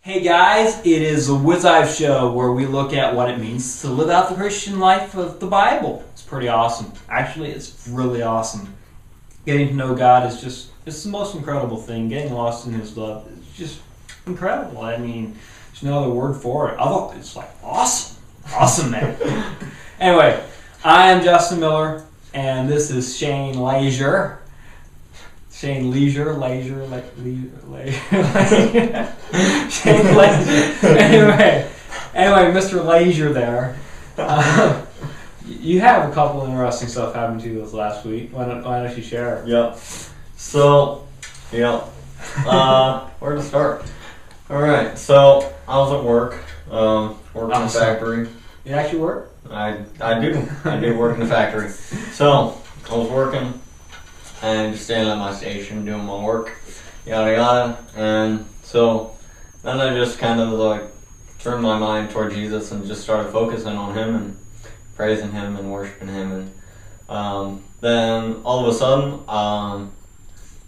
Hey guys, it is the Wizive Show where we look at what it means to live out the Christian life of the Bible. It's pretty awesome. Actually, it's really awesome. Getting to know God is it's the most incredible thing. Getting lost in His love is just incredible. I mean, there's no other word for it. It's like awesome. Awesome, man. Anyway, I am Justin Miller, and this is Shane Leisure. Shane Leisure. Shane Leisure. Anyway, Mr. Leisure there. You have a couple of interesting stuff happen to you this last week. Why don't you share? Yep. Where to start? All right. So I was at work, working in the factory. You actually work? I do. I do work in the factory. So I was working and just standing at my station doing my work, yada yada. And so then I just kind of like turned my mind toward Jesus and just started focusing on Him and praising Him and worshiping Him. And then all of a sudden,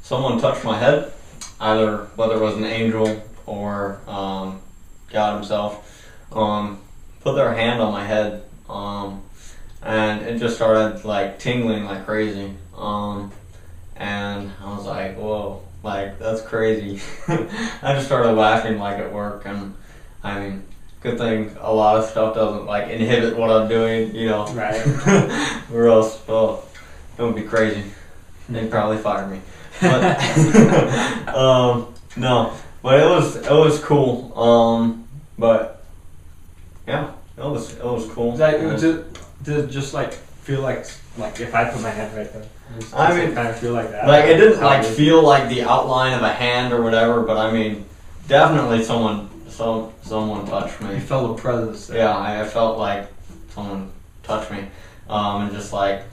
someone touched my head, whether it was an angel or God Himself, put their hand on my head, and it just started like tingling like crazy. And I was like, whoa, like that's crazy. I just started laughing like at work, and I mean, good thing a lot of stuff doesn't like inhibit what I'm doing, you know. Right. Or else, it would be crazy. They'd probably fire me. But no, but it was cool. But yeah, it was cool. Did it just like feel like if I put my hand right there? I mean, kind of feel like that. Like it didn't like feel like the outline of a hand or whatever, but I mean, definitely someone touched me. You felt a presence there. Yeah, I felt like someone touched me, and just like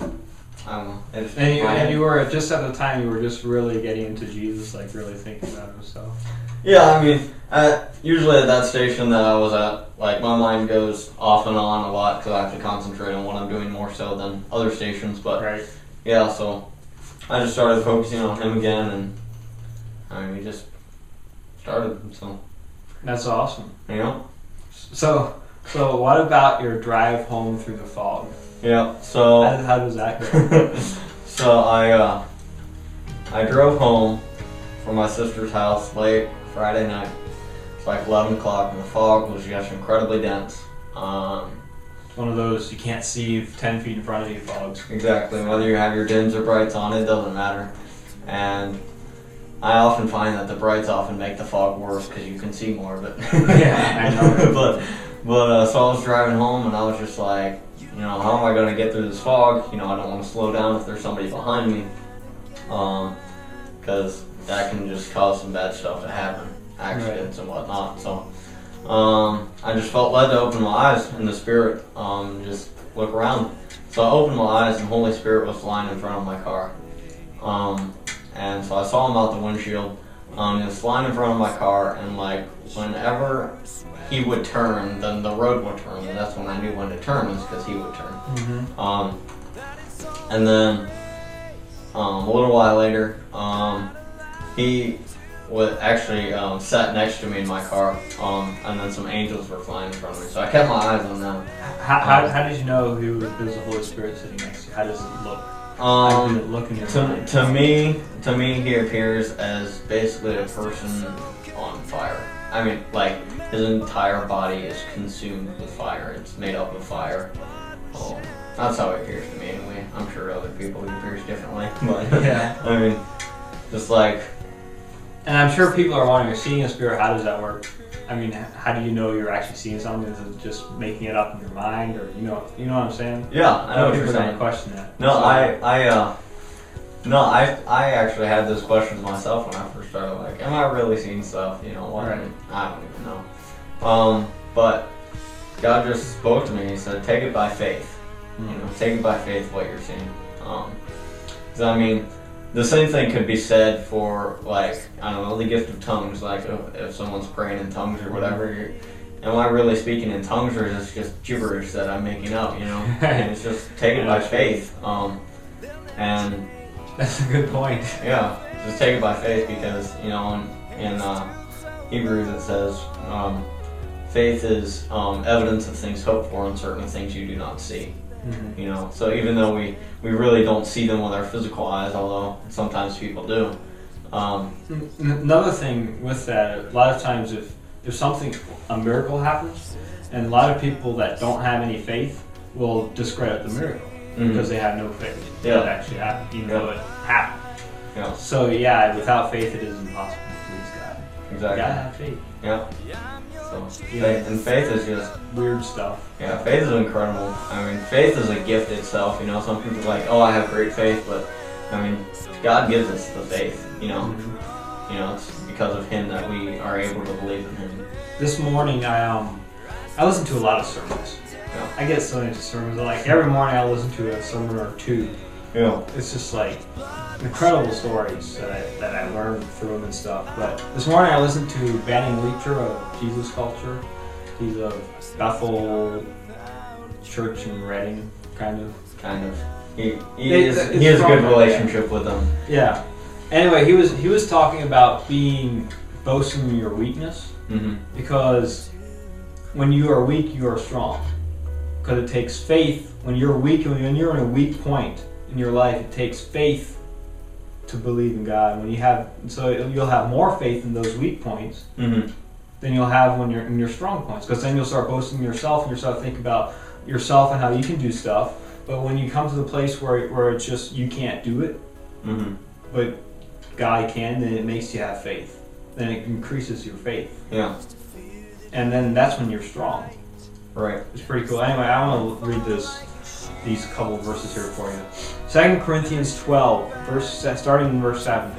I don't know. And you were just at the time you were just really getting into Jesus, like really thinking about Himself. Yeah, I mean, usually at that station that I was at, like my mind goes off and on a lot because I have to concentrate on what I'm doing more so than other stations. But right. Yeah, so I just started focusing on Him again, and I mean, we just started. So that's awesome. You know. So what about your drive home through the fog? Yeah. So how does that go? So I drove home from my sister's house late Friday night. It's like 11 o'clock, and the fog was just incredibly dense. One of those you can't see 10 feet in front of you fogs. Exactly. Whether you have your dims or brights on, it doesn't matter. And I often find that the brights often make the fog worse because you can see more of it. Yeah, I know. but so I was driving home, and I was just like, you know, how am I going to get through this fog? You know, I don't want to slow down if there's somebody behind me, because that can just cause some bad stuff to happen, accidents and whatnot. So I just felt led to open my eyes in the Spirit, just look around. So I opened my eyes, and Holy Spirit was flying in front of my car. And so I saw Him out the windshield. He was flying in front of my car, and like whenever He would turn, then the road would turn, and that's when I knew when to turn, is because He would turn. Mm-hmm. And then a little while later, He was actually sat next to me in my car, and then some angels were flying in front of me. So I kept my eyes on them. How did you know there was the Holy Spirit sitting next to you? How does it look? How did it look in your mind? To me, He appears as basically a person on fire. I mean, like His entire body is consumed with fire. It's made up of fire. Oh, that's how it appears to me anyway. I'm sure other people it appears differently, but yeah. I mean, just like. And I'm sure people are wondering, seeing a spirit, how does that work? I mean, how do you know you're actually seeing something? Is it just making it up in your mind, or you know what I'm saying? Yeah, I know what you're saying. saying. Question that. No, I actually had those questions myself when I first started. Like, am I really seeing stuff? You know what? Right. I don't even know. But God just spoke to me. He said, "Take it by faith. Mm-hmm. You know, take it by faith what you're seeing." Because I mean. The same thing could be said for, like, I don't know, the gift of tongues. Like, if someone's praying in tongues or whatever, am I really speaking in tongues, or is it just gibberish that I'm making up, you know? And it's just take it by faith. And that's a good point. Yeah, just take it by faith because, you know, and Hebrews it says, faith is evidence of things hoped for and certain things you do not see. Mm-hmm. You know, so even though we really don't see them with our physical eyes, although sometimes people do. Another thing with that, a lot of times if a miracle happens, and a lot of people that don't have any faith will discredit the miracle because they have no faith that it actually happened, even though it happened. Yeah. So without faith it is impossible to please God. Exactly. You gotta have faith. Yeah. So faith is just weird stuff. Yeah, faith is incredible. I mean, faith is a gift itself. You know, some people are like, oh, I have great faith, but I mean, God gives us the faith. You know, you know, it's because of Him that we are able to believe in Him. This morning, I listen to a lot of sermons. Yeah. I get so into sermons. Like every morning, I listen to a sermon or two. Yeah. It's just like incredible stories that I learned through them and stuff. But this morning, I listened to Banning Leacher of Jesus Culture. He's a Bethel Church in Reading, kind of. He has a good relationship with them. Yeah. Anyway, he was talking about boasting in your weakness, because when you are weak, you are strong. Because it takes faith when you're weak, when you're in a weak point in your life, it takes faith to believe in God. You'll have more faith in those weak points than you'll have when you're in your strong points. Because then you'll start boasting in yourself and you'll start thinking about yourself and how you can do stuff. But when you come to the place where it's just you can't do it, but God can, then it makes you have faith. Then it increases your faith. Yeah. And then that's when you're strong. Right. It's pretty cool. Anyway, I want to read these couple verses here for you. 2 Corinthians 12, starting in verse 7.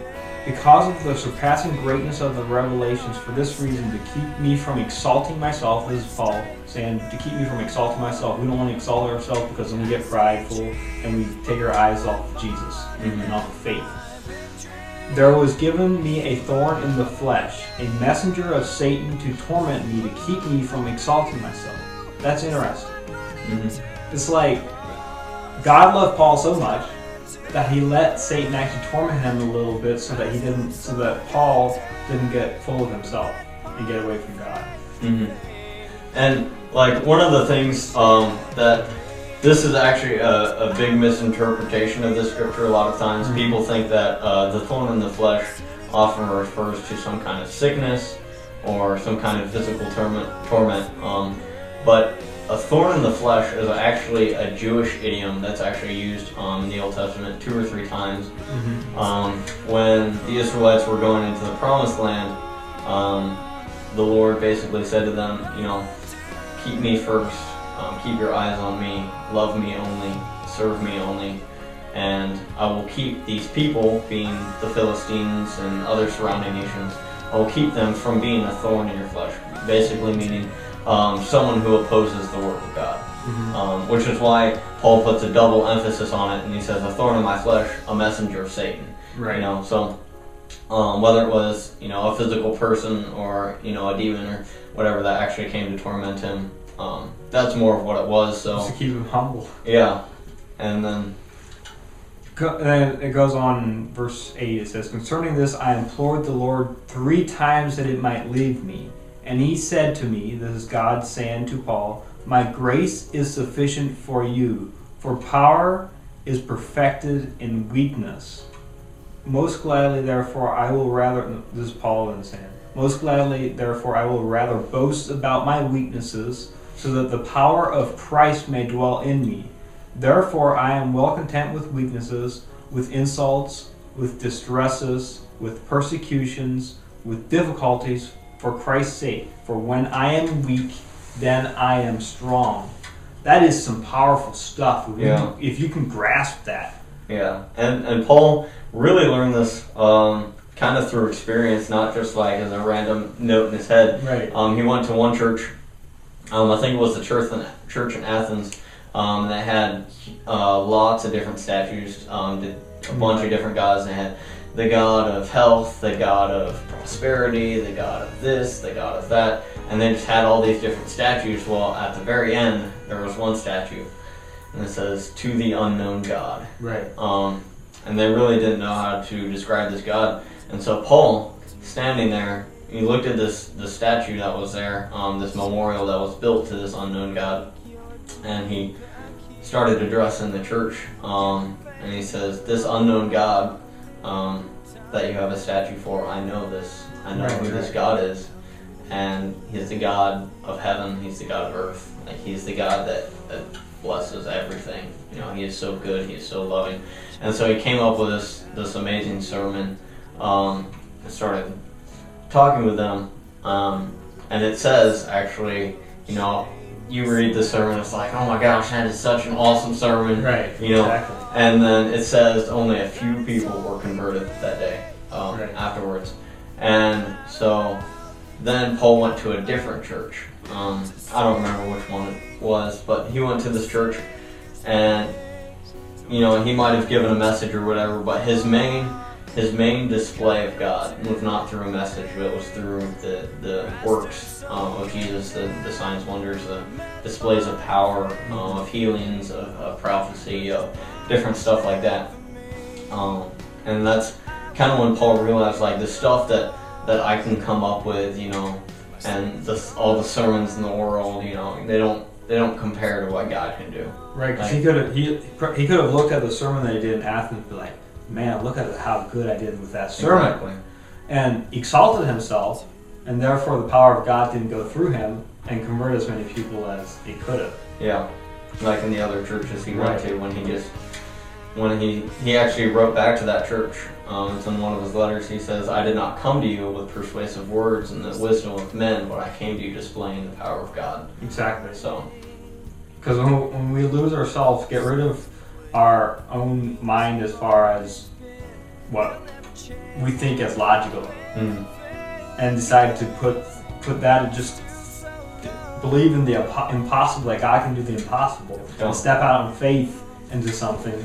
Because of the surpassing greatness of the revelations, for this reason, to keep me from exalting myself, this is Paul saying, to keep me from exalting myself. We don't want to exalt ourselves because then we get prideful and we take our eyes off of Jesus and off of faith. There was given me a thorn in the flesh, a messenger of Satan to torment me, to keep me from exalting myself. That's interesting. It's like God loved Paul so much that He let Satan actually torment him a little bit so that Paul didn't get full of himself and get away from God. And like one of the things that this is actually a big misinterpretation of this scripture. A lot of times people think that the thorn in the flesh often refers to some kind of sickness or some kind of physical torment. But a thorn in the flesh is actually a Jewish idiom that's actually used in the Old Testament 2 or 3 times. When the Israelites were going into the Promised Land, the Lord basically said to them, you know, keep me first, keep your eyes on me, love me only, serve me only, and I will keep these people, being the Philistines and other surrounding nations, I will keep them from being a thorn in your flesh. Basically meaning someone who opposes the work of God. Which is why Paul puts a double emphasis on it, and he says, a thorn in my flesh, a messenger of Satan. Right. You know, so whether it was, you know, a physical person or, you know, a demon or whatever that actually came to torment him, that's more of what it was. So just to keep him humble. Yeah. And then it goes on in verse 8. It says, concerning this I implored the Lord 3 times that it might leave me. And He said to me, this is God saying to Paul, my grace is sufficient for you, for power is perfected in weakness. Most gladly, therefore, I will rather, this is Paul in saying, most gladly, therefore, I will rather boast about my weaknesses, so that the power of Christ may dwell in me. Therefore, I am well content with weaknesses, with insults, with distresses, with persecutions, with difficulties, for Christ's sake. For when I am weak, then I am strong. That is some powerful stuff. If you can grasp that. Yeah, and Paul really learned this kind of through experience, not just like as a random note in his head. Right. He went to one church, I think it was the church in Athens, that had lots of different statues, did a bunch of different gods. They had the god of health, the god of prosperity, the god of this, the god of that, and they just had all these different statues. Well, at the very end, there was one statue, and it says, to the unknown God. Right. And they really didn't know how to describe this God. And so Paul, standing there, he looked at this statue that was there, this memorial that was built to this unknown God, and he started addressing the church, and he says, "This unknown God that you have a statue for, I know this. I know who this God is, and He's the God of heaven. He's the God of earth. Like, He's the God that blesses everything. You know, He is so good. He is so loving." And so he came up with this amazing sermon, and started talking with them, and it says, actually, you know, you read the sermon, it's like, oh my gosh, that is such an awesome sermon, right? You know, exactly. And then it says only a few people were converted that day, afterwards, and so then Paul went to a different church. I don't remember which one it was, but he went to this church, and you know, he might have given a message or whatever, but his main display of God was not through a message, but it was through the works of Jesus, the signs, wonders, the displays of power, of healings, of prophecy, of different stuff like that. And that's kind of when Paul realized, like, the stuff that I can come up with, you know, and all the sermons in the world, you know, they don't compare to what God can do. Right, because like, he could have looked at the sermon that he did in Athens and be like, man, look at how good I did with that sermon. Exactly. And exalted himself, and therefore the power of God didn't go through him and convert as many people as he could have. Yeah, like in the other churches he went to, when he actually wrote back to that church. It's in one of his letters. He says, "I did not come to you with persuasive words and the wisdom of men, but I came to you displaying the power of God." Exactly. So, because when we lose ourselves, get rid of our own mind as far as what we think as logical, and decide to put that and just believe in the impossible, like God can do the impossible, and step out in faith into something,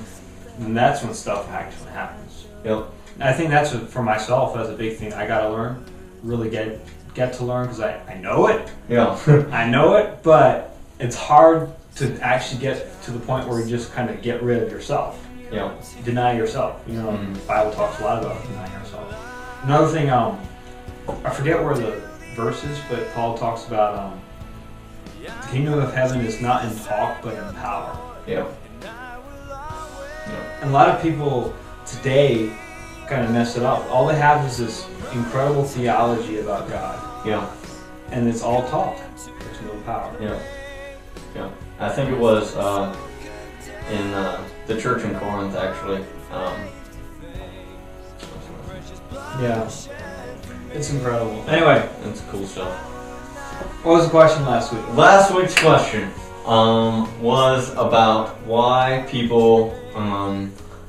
and that's when stuff actually happens. Yep. I think that's for myself, that's a big thing I gotta learn, really get to learn, because I know it. Yeah. I know it, but it's hard to actually get to the point where you just kind of get rid of yourself. Yeah. Deny yourself. You know, the Bible talks a lot about denying yourself. Another thing, I forget where the verse is, but Paul talks about the kingdom of heaven is not in talk, but in power. Yeah. And a lot of people today kind of mess it up. All they have is this incredible theology about God. Yeah. And it's all talk. There's no power. Yeah. Yeah. I think it was in the church in Corinth, actually. Yeah. It's incredible. Anyway. It's cool stuff. What was the question last week? Last week's question was about why people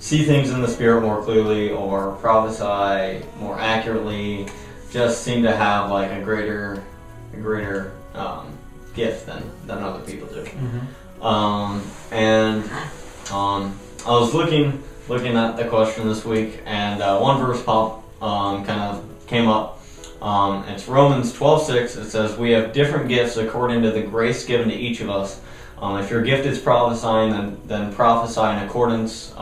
see things in the Spirit more clearly or prophesy more accurately, just seem to have like a greater gift than other people do. I was looking at the question this week, and one verse kind of came up. It's Romans 12:6. It says, "We have different gifts according to the grace given to each of us. If your gift is prophesying, then prophesy in accordance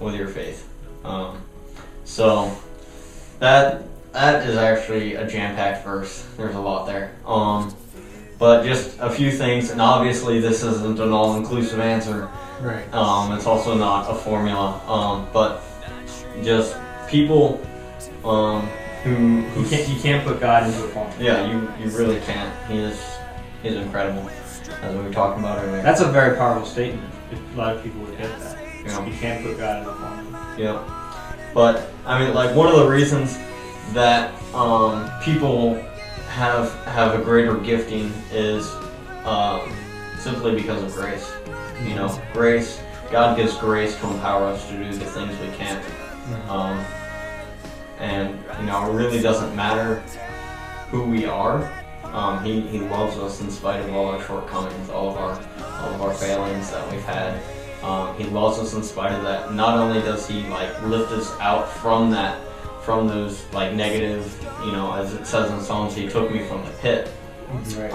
with your faith." So that is actually a jam-packed verse. There's a lot there. But just a few things, and obviously this isn't an all-inclusive answer. Right. It's also not a formula. But just people who you can't put God into a formula. Yeah, you really can't. He's incredible, as we were talking about earlier. That's a very powerful statement. A lot of people would get that. Yeah. You can't put God into a formula. Yeah. But I mean, like, one of the reasons that people have a greater gifting is simply because of grace. You know, grace. God gives grace to empower us to do the things we can't. And you know, it really doesn't matter who we are. He loves us in spite of all our shortcomings, all of our failings that we've had. He loves us in spite of that. Not only does He like lift us out from those like negative, you know, as it says in Psalms, He took me from the pit. Right.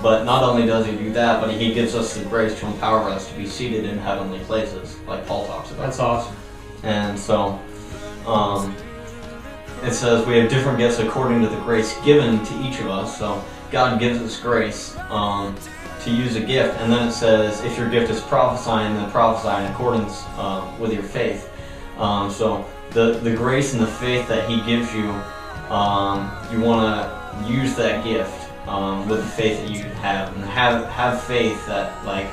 But not only does He do that, but He gives us the grace to empower us to be seated in heavenly places, like Paul talks about. That's awesome. And so, it says we have different gifts according to the grace given to each of us. So God gives us grace to use a gift, and then it says if your gift is prophesying, then prophesy in accordance with your faith. So the grace and the faith that He gives you, you want to use that gift with the faith that you have, and have faith that like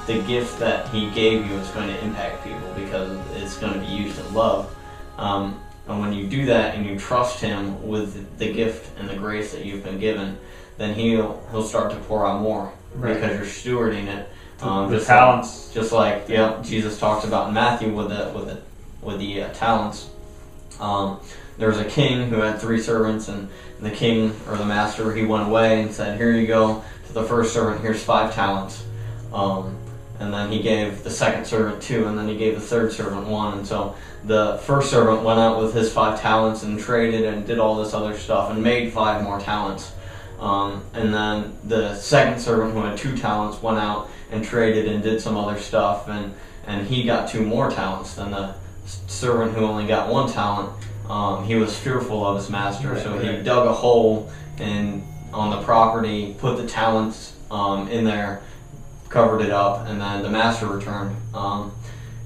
the gift that He gave you is going to impact people because it's going to be used in love. And when you do that and you trust Him with the gift and the grace that you've been given, then He'll start to pour out more because you're stewarding it. The talents, just like Jesus talks about in Matthew with the talents. There was a king who had 3 servants, and the king or the master, he went away and said, "Here you go to the first servant. Here's 5 talents." And then he gave the second servant 2, and then he gave the third servant 1. And so the first servant went out with his 5 talents and traded and did all this other stuff and made 5 more talents. And then the second servant, who had 2 talents, went out and traded and did some other stuff, and he got 2 more talents than the servant who only got 1 talent. He was fearful of his master, so he dug a hole on the property, put the talents in there, covered it up, and then the master returned,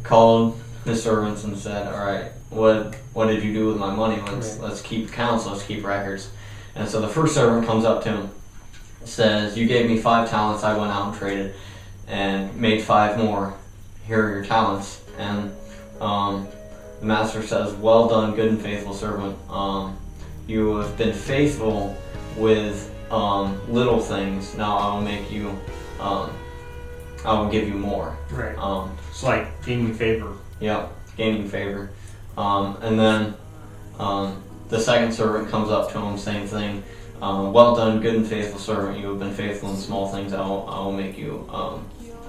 called his servants and said, "All right, what did you do with my money? Let's keep accounts, let's keep records." And so the first servant comes up to him, says, "You gave me 5 talents, I went out and traded and made 5 more. Here are your talents." And the master says, "Well done, good and faithful servant. You have been faithful with little things. Now I will make you, I will give you more." Right. It's like gaining favor. Yeah, gaining favor. And then the second servant comes up to him, same thing. "Well done, good and faithful servant. You have been faithful in small things. I will make you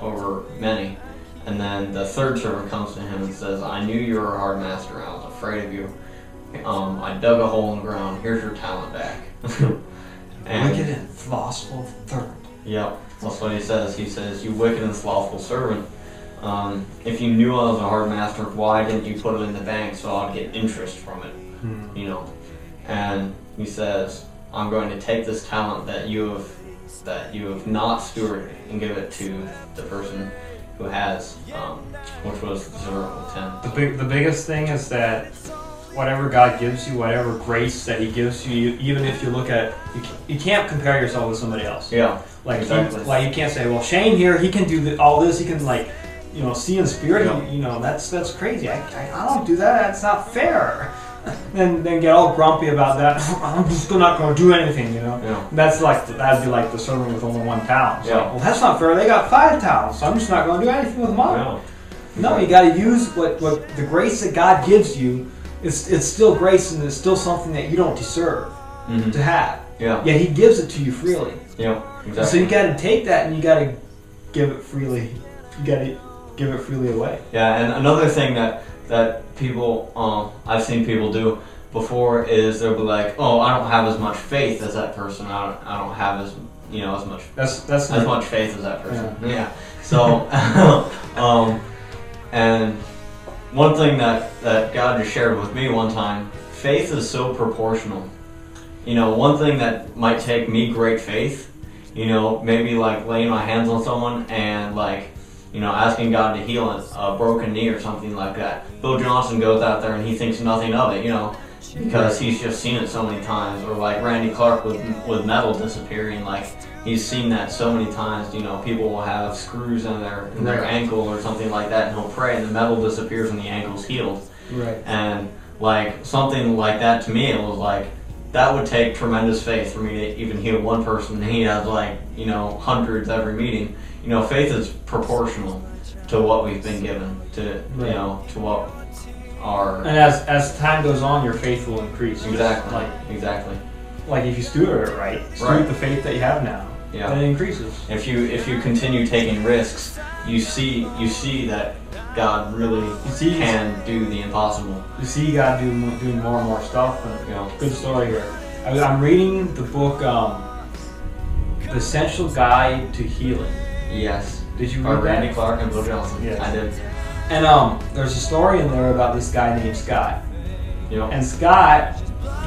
over many." And then the third servant comes to him and says, "I knew you were a hard master. I was afraid of you. I dug a hole in the ground. Here's your talent back." Wicked and slothful servant. Yep, that's what he says. He says, "You wicked and slothful servant. If you knew I was a hard master, why didn't you put it in the bank so I'd get interest from it?" You know. And he says, "I'm going to take this talent that you have not stewarded and give it to the person who has," which was the servant with 10. The biggest thing is that whatever God gives you, whatever grace that He gives you, even if you look at, you can't compare yourself with somebody else. Yeah, like exactly. You can't say, "Well, Shane here, he can do all this. He can see in spirit." Yeah. That's crazy. I don't do that. That's not fair. Then get all grumpy about that. "I'm just not going to do anything," Yeah. That'd be like the servant with only 1 talent. So, Yeah. "Well, that's not fair. They got 5 talents, so I'm just not going to do anything with mine." Yeah. No, you got to use what the grace that God gives you. It's still grace, and it's still something that you don't deserve to have. Yeah. Yet He gives it to you freely. Yeah. Exactly. So you got to take that and you got to give it freely. You got to give it freely away. Yeah, and another thing that people, I've seen people do before is they'll be like, "Oh, I don't have as much faith as that person. I don't have as much as much faith as that person." Yeah. So, and one thing that God just shared with me one time, faith is so proportional. One thing that might take me great faith, maybe like laying my hands on someone and asking God to heal a broken knee or something like that. Bill Johnson goes out there and he thinks nothing of it, because he's just seen it so many times. Or like Randy Clark with metal disappearing, he's seen that so many times. People will have screws in their ankle or something like that, and he'll pray and the metal disappears and the ankle's healed. Right. And something like that, to me, it was like, that would take tremendous faith for me to even heal one person, and he has hundreds every meeting. Faith is proportional to what we've been given, to what our... And as time goes on, your faith will increase. Exactly. Exactly. Like if you steward it right, steward the faith that you have now, then it increases. If you continue taking risks, you see that God really can do the impossible. You see God doing more and more stuff. And, good story here. I'm reading the book, The Essential Guide to Healing. Yes. Did you read that? Randy Clark and Bill Johnson. Yes. I did. And there's a story in there about this guy named Scott. Yep. And Scott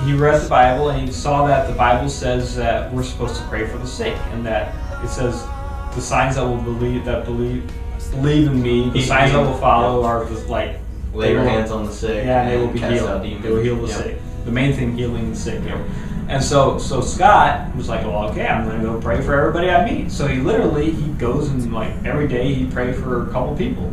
he read the Bible and he saw that the Bible says that we're supposed to pray for the sick, and that it says the signs that will believe in me, the signs that will follow are just like lay your hands on the sick. Yeah, and they will be healed. They will heal the sick. The main thing, healing the sick. And so Scott was like, well, okay, I'm going to go pray for everybody I meet. So he goes and like every day he prayed for a couple people.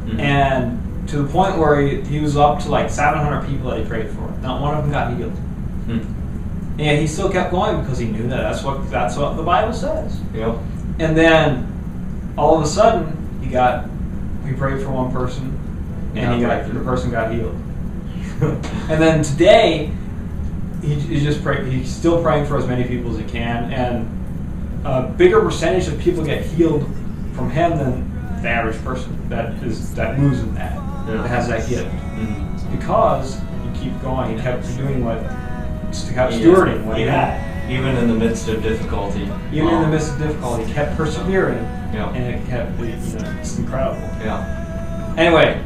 Mm-hmm. And to the point where he was up to like 700 people that he prayed for. Not one of them got healed. Mm-hmm. And he still kept going because he knew that that's what the Bible says. Yep. And then all of a sudden he prayed for one person and the person got healed. And then today he's still praying for as many people as he can, and a bigger percentage of people get healed from him than the average person that moves in that has that gift. Mm-hmm. Because he kept going, he kept doing stewarding what he had. Even in the midst of difficulty. In the midst of difficulty, he kept persevering, and it kept, it's incredible. Yeah. Anyway,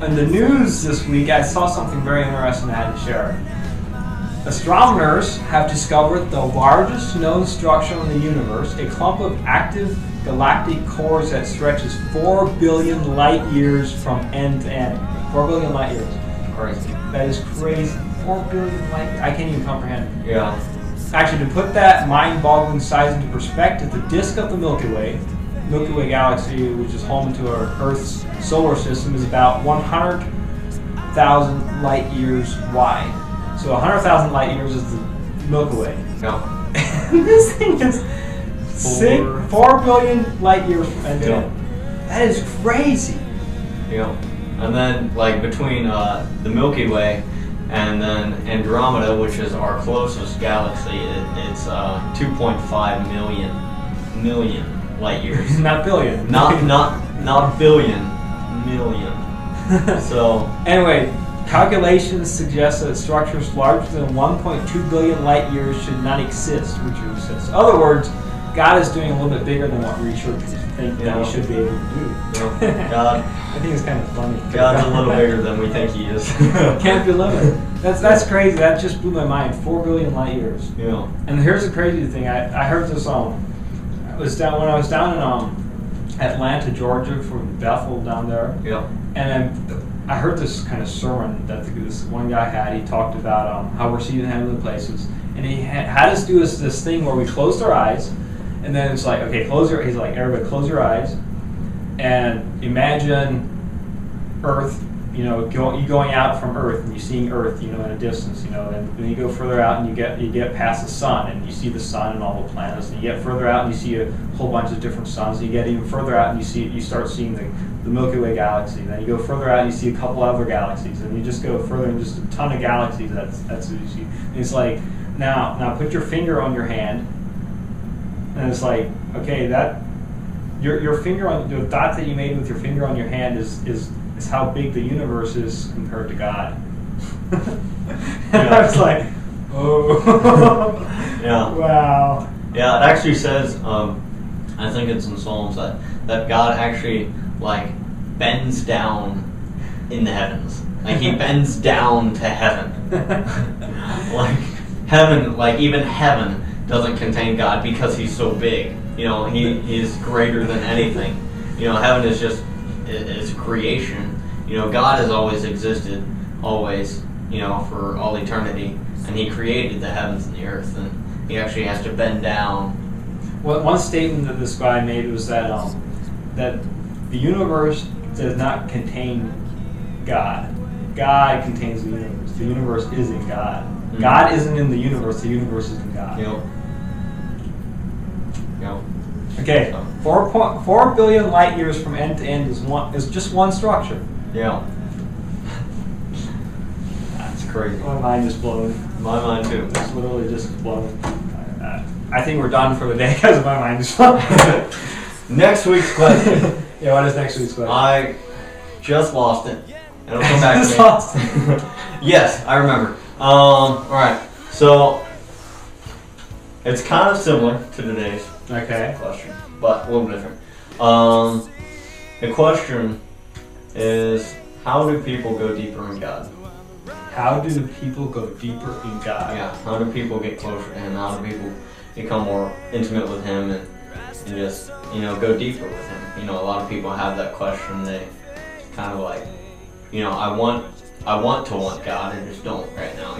in the news this week, I saw something very interesting I had to share. Astronomers have discovered the largest known structure in the universe, a clump of active galactic cores that stretches 4 billion light years from end to end. 4 billion light years. Crazy. That is crazy. 4 billion light years. I can't even comprehend. Yeah. Actually, to put that mind-boggling size into perspective, the disk of the Milky Way galaxy, which is home to our Earth's solar system, is about 100,000 light years wide. So 100,000 light years is the Milky Way. Yeah. This thing is 4 billion light years from end to end. That is crazy. Yeah. And then, like, between the Milky Way and then Andromeda, which is our closest galaxy, it's 2.5 million light years. Not billion. Not billion. Million. So anyway, calculations suggest that structures larger than 1.2 billion light years should not exist, which exists. In other words, God is doing a little bit bigger than what researchers think that he should be able to do. God, I think it's kind of funny. God's a little bigger than we think he is. Can't be limited. That's crazy. That just blew my mind. 4 billion light years. Yeah. And here's the crazy thing. I heard this when I was down in Atlanta, Georgia, from Bethel down there. Yeah. And I heard this kind of sermon that this one guy had. He talked about how we're seated in heavenly places, and he had us do this thing where we closed our eyes, and then it's like, okay, he's like, everybody close your eyes, and imagine Earth. You going out from Earth, and you're seeing Earth, in a distance, and then you go further out, and you get past the sun, and you see the sun and all the planets, and you get further out, and you see a whole bunch of different suns, and you get even further out, and you start seeing the Milky Way galaxy. Then you go further out, and you see a couple other galaxies, and you just go further, and just a ton of galaxies. That's what you see. And it's like, now put your finger on your hand, and it's like, okay, that your finger on the dot that you made with your finger on your hand is how big the universe is compared to God. And I was like, oh. Yeah. Wow. Yeah, it actually says, I think it's in Psalms, that God actually, like, bends down in the heavens. Like, he bends down to heaven. Like, heaven, like, even heaven doesn't contain God because he's so big. He is greater than anything. Heaven is just, it's creation. God has always existed, always, for all eternity, and he created the heavens and the earth, and he actually has to bend down. Well, one statement that this guy made was that that the universe does not contain God. God contains the universe. The universe is in God. Mm-hmm. God isn't in the universe. The universe is in God. Yep. Okay, 4 billion light years from end to end is just one structure. Yeah. That's crazy. My mind is blown. My mind too. It's literally just blown. I think we're done for the day because my mind is blown. Next week's question. Yeah, what is next week's question? I just lost it. It'll come back to me. Lost it. Yes, I remember. Alright, so it's kind of similar to today's question, but a little different. The question is, how do people go deeper in God? How do people go deeper in God? Yeah, how do people get closer to Him? How do people become more intimate with Him and just, go deeper with Him? A lot of people have that question. They kind of like, I want to want God, I just don't right now,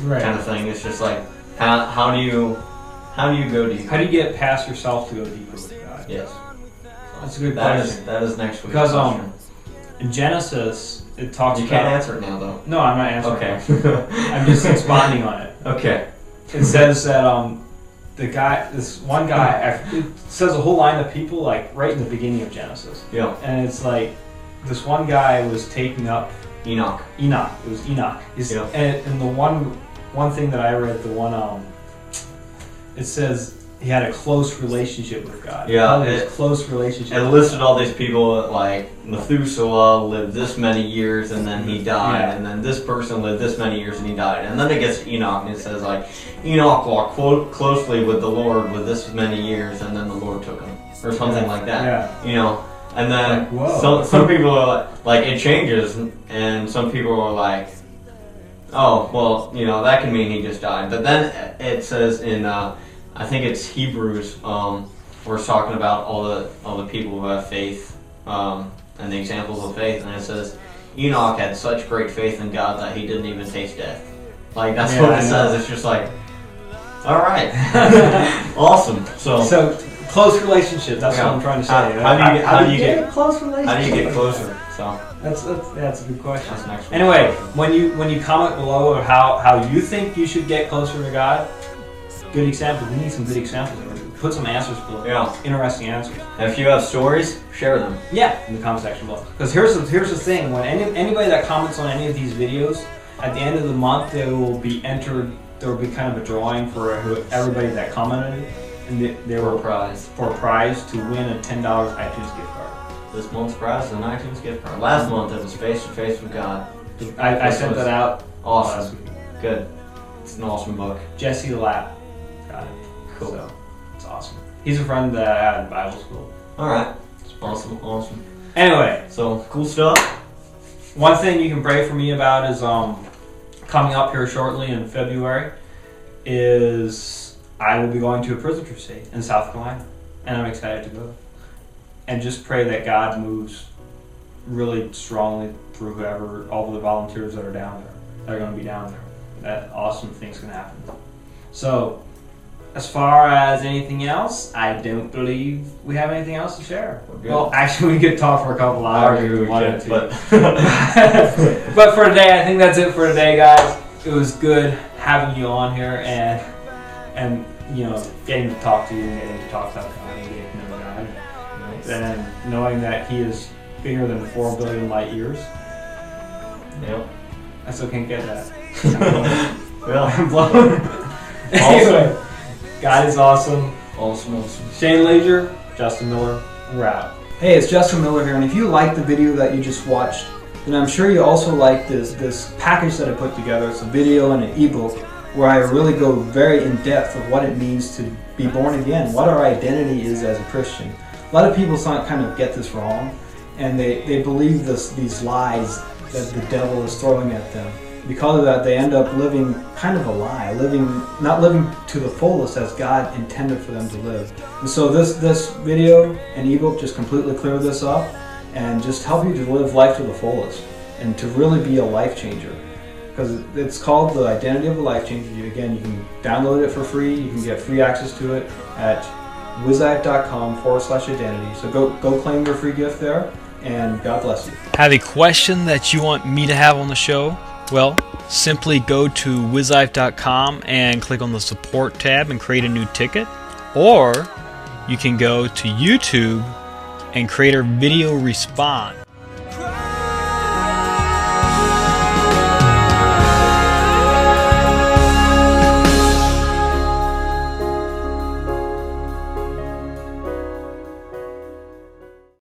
Right. kind of thing. It's just like, how do you go deeper? How do you get past yourself to go deeper with God? Yes. That's a good question. That is next week's Because question. in Genesis, it talks You about... can't answer it now, though. No, I'm not answering Okay. I'm just expanding on it. Okay. It says that this one guy, it says a whole line of people, like, right in the beginning of Genesis. Yeah. And it's like, this one guy was taking up... Enoch. It was Enoch. Yeah. And the one thing that I read, it says he had a close relationship with God. Yeah. Close relationship. It listed all these people, like Methuselah lived this many years and then he died, Yeah. and then this person lived this many years and he died, and then it gets to Enoch and it says like Enoch walked closely with the Lord with this many years and then the Lord took him, or something like that. Yeah. And then Like, some people are like it changes, and some people are like, oh well, that can mean he just died. But then it says in I think it's Hebrews, where it's talking about all the people who have faith, and the examples of faith, and it says Enoch had such great faith in God that he didn't even taste death. Like that's what it says. It's just like, all right, awesome. So close relationship. That's what I'm trying to say. How do you get close relationship? How do you get closer? So that's a good question. that's next week. Anyway, when you comment below of how you think you should get closer to God, good example. We need some good examples. Put some answers below. Yeah. Interesting answers. And if you have stories, share them. Yeah, in the comment section below. Because here's the thing: when anybody that comments on any of these videos, at the end of the month, they will be entered. There will be kind of a drawing for everybody that commented, and they were for a prize to win a $10 iTunes gift card. This month's prize is an iTunes gift card. Last month it was Face to Face with God. I sent that out. Awesome. Last week. Good. It's an awesome book. Jesse the Lap got it. Cool. So it's awesome. He's a friend that I had in Bible school. All right. It's awesome. Anyway, so cool stuff. One thing you can pray for me about is coming up here shortly in February is I will be going to a prison crusade in South Carolina, and I'm excited to go. And just pray that God moves really strongly through all the volunteers that are down there, that are going to be down there. That awesome thing's going to happen. So, as far as anything else, I don't believe we have anything else to share. Well, actually, we could talk for a couple hours if we wanted to. But for today, I think that's it for today, guys. It was good having you on here and getting to talk to you and getting to talk about God and getting to know God. And knowing that He is bigger than 4 billion light years. Yep. I still can't get that. Well, I'm blown. Anyway, God is awesome. Awesome. Shane Leisure, Justin Miller, we're out. Hey, it's Justin Miller here, and if you liked the video that you just watched, then I'm sure you also like this package that I put together. It's a video and an ebook where I really go very in depth of what it means to be born again, what our identity is as a Christian. A lot of people kind of get this wrong, and they believe these lies that the devil is throwing at them. Because of that, they end up living kind of a lie, not living to the fullest as God intended for them to live. And so this video and ebook just completely clear this up and just help you to live life to the fullest and to really be a life changer. Because it's called The Identity of a Life Changer. Again, you can download it for free. You can get free access to it at wizite.com/identity. So go claim your free gift there, and God bless you. Have a question that you want me to have on the show? Well, simply go to wizife.com and click on the support tab and create a new ticket. Or you can go to YouTube and create a video response.